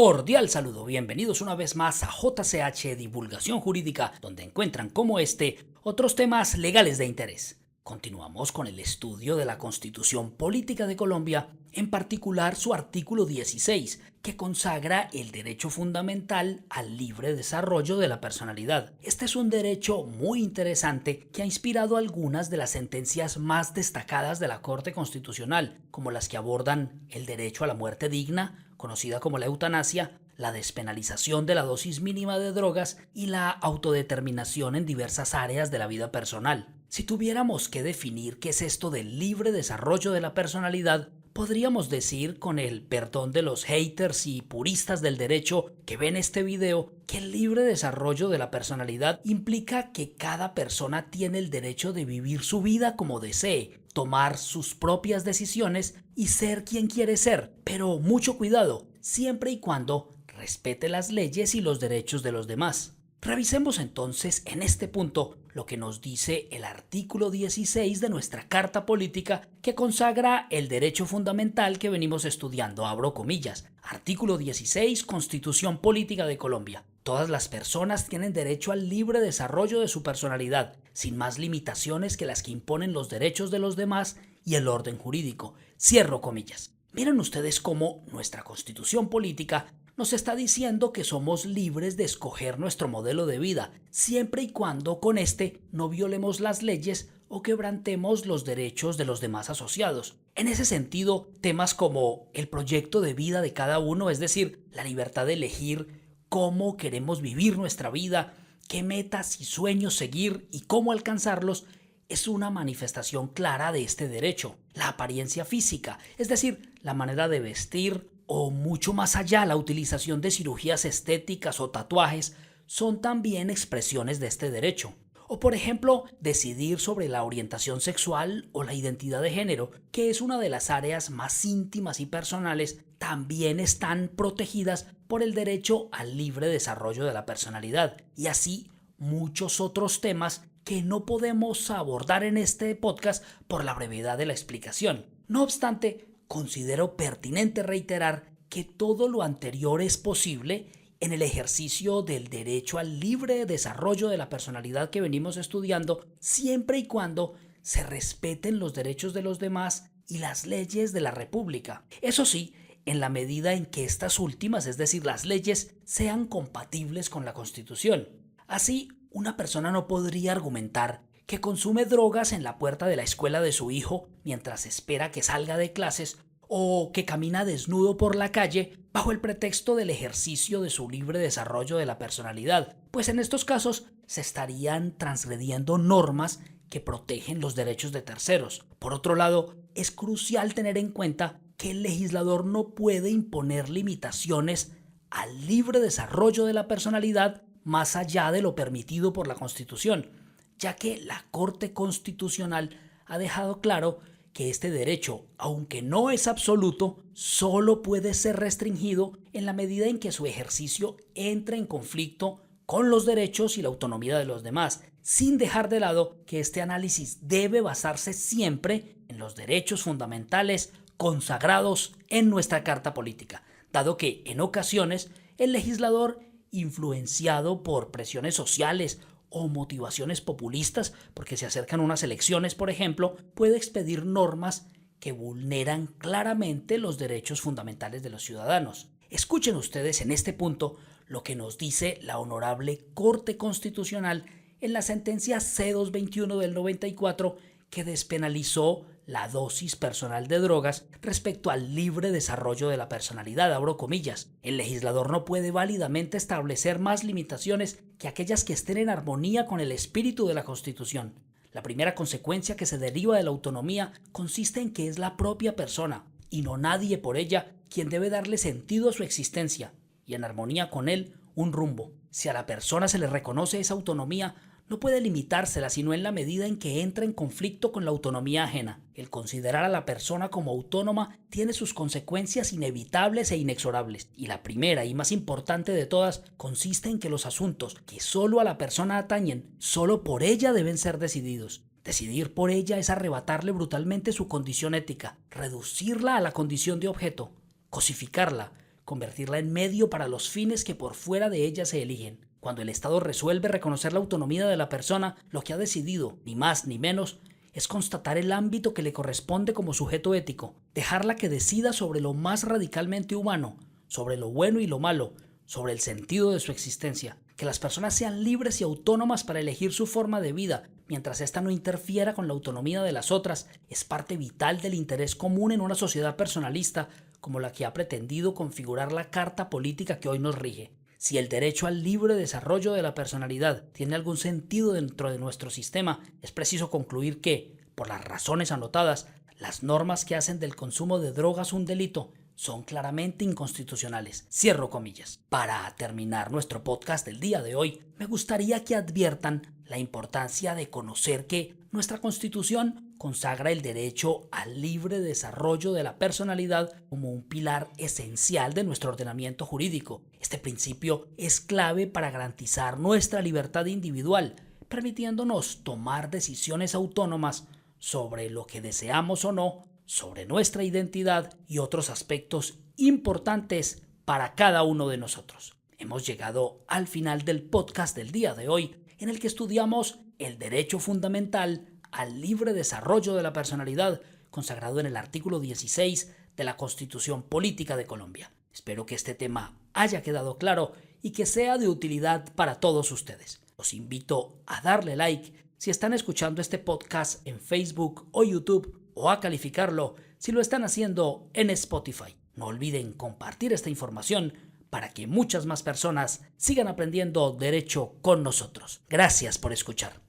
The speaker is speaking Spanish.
Cordial saludo, bienvenidos una vez más a JCH Divulgación Jurídica, donde encuentran como otros temas legales de interés. Continuamos con el estudio de la Constitución Política de Colombia, en particular su artículo 16, que consagra el derecho fundamental al libre desarrollo de la personalidad. Este es un derecho muy interesante que ha inspirado algunas de las sentencias más destacadas de la Corte Constitucional, como las que abordan el derecho a la muerte digna, conocida como la eutanasia, la despenalización de la dosis mínima de drogas y la autodeterminación en diversas áreas de la vida personal. Si tuviéramos que definir qué es esto del libre desarrollo de la personalidad, podríamos decir, con el perdón de los haters y puristas del derecho que ven este video, que el libre desarrollo de la personalidad implica que cada persona tiene el derecho de vivir su vida como desee, tomar sus propias decisiones y ser quien quiere ser, pero mucho cuidado, siempre y cuando respete las leyes y los derechos de los demás. Revisemos entonces en este punto lo que nos dice el artículo 16 de nuestra Carta Política, que consagra el derecho fundamental que venimos estudiando, abro comillas. Artículo 16, Constitución Política de Colombia. Todas las personas tienen derecho al libre desarrollo de su personalidad, sin más limitaciones que las que imponen los derechos de los demás y el orden jurídico. Cierro comillas. Miren ustedes cómo nuestra Constitución Política nos está diciendo que somos libres de escoger nuestro modelo de vida, siempre y cuando con este no violemos las leyes o quebrantemos los derechos de los demás asociados. En ese sentido, temas como el proyecto de vida de cada uno, es decir, la libertad de elegir cómo queremos vivir nuestra vida, qué metas y sueños seguir y cómo alcanzarlos, es una manifestación clara de este derecho. La apariencia física, es decir, la manera de vestir, o mucho más allá, la utilización de cirugías estéticas o tatuajes, son también expresiones de este derecho. O por ejemplo, decidir sobre la orientación sexual o la identidad de género, que es una de las áreas más íntimas y personales, también están protegidas por el derecho al libre desarrollo de la personalidad. Y así muchos otros temas que no podemos abordar en este podcast por la brevedad de la explicación. No obstante, considero pertinente reiterar que todo lo anterior es posible en el ejercicio del derecho al libre desarrollo de la personalidad que venimos estudiando, siempre y cuando se respeten los derechos de los demás y las leyes de la República. Eso sí, en la medida en que estas últimas, es decir, las leyes, sean compatibles con la Constitución. Así, una persona no podría argumentar que consume drogas en la puerta de la escuela de su hijo mientras espera que salga de clases, o que camina desnudo por la calle bajo el pretexto del ejercicio de su libre desarrollo de la personalidad, pues en estos casos se estarían transgrediendo normas que protegen los derechos de terceros. Por otro lado, es crucial tener en cuenta que el legislador no puede imponer limitaciones al libre desarrollo de la personalidad más allá de lo permitido por la Constitución, ya que la Corte Constitucional ha dejado claro que este derecho, aunque no es absoluto, solo puede ser restringido en la medida en que su ejercicio entre en conflicto con los derechos y la autonomía de los demás, sin dejar de lado que este análisis debe basarse siempre en los derechos fundamentales consagrados en nuestra Carta Política, dado que, en ocasiones, el legislador, influenciado por presiones sociales o motivaciones populistas, porque se acercan unas elecciones, por ejemplo, puede expedir normas que vulneran claramente los derechos fundamentales de los ciudadanos. Escuchen ustedes en este punto lo que nos dice la Honorable Corte Constitucional en la sentencia C-221 del 94, que despenalizó la dosis personal de drogas respecto al libre desarrollo de la personalidad, abro comillas. El legislador no puede válidamente establecer más limitaciones que aquellas que estén en armonía con el espíritu de la Constitución. La primera consecuencia que se deriva de la autonomía consiste en que es la propia persona, y no nadie por ella, quien debe darle sentido a su existencia, y en armonía con él, un rumbo. Si a la persona se le reconoce esa autonomía, no puede limitársela sino en la medida en que entra en conflicto con la autonomía ajena. El considerar a la persona como autónoma tiene sus consecuencias inevitables e inexorables, y la primera y más importante de todas consiste en que los asuntos que solo a la persona atañen, solo por ella deben ser decididos. Decidir por ella es arrebatarle brutalmente su condición ética, reducirla a la condición de objeto, cosificarla, convertirla en medio para los fines que por fuera de ella se eligen. Cuando el Estado resuelve reconocer la autonomía de la persona, lo que ha decidido, ni más ni menos, es constatar el ámbito que le corresponde como sujeto ético, dejarla que decida sobre lo más radicalmente humano, sobre lo bueno y lo malo, sobre el sentido de su existencia, que las personas sean libres y autónomas para elegir su forma de vida, mientras ésta no interfiera con la autonomía de las otras, es parte vital del interés común en una sociedad personalista como la que ha pretendido configurar la carta política que hoy nos rige. Si el derecho al libre desarrollo de la personalidad tiene algún sentido dentro de nuestro sistema, es preciso concluir que, por las razones anotadas, las normas que hacen del consumo de drogas un delito son claramente inconstitucionales. Cierro comillas. Para terminar nuestro podcast del día de hoy, me gustaría que adviertan la importancia de conocer que nuestra Constitución consagra el derecho al libre desarrollo de la personalidad como un pilar esencial de nuestro ordenamiento jurídico. Este principio es clave para garantizar nuestra libertad individual, permitiéndonos tomar decisiones autónomas sobre lo que deseamos o no, sobre nuestra identidad y otros aspectos importantes para cada uno de nosotros. Hemos llegado al final del podcast del día de hoy, en el que estudiamos el derecho fundamental al libre desarrollo de la personalidad, consagrado en el artículo 16 de la Constitución Política de Colombia. Espero que este tema haya quedado claro y que sea de utilidad para todos ustedes. Los invito a darle like si están escuchando este podcast en Facebook o YouTube, o a calificarlo si lo están haciendo en Spotify. No olviden compartir esta información para que muchas más personas sigan aprendiendo derecho con nosotros. Gracias por escuchar.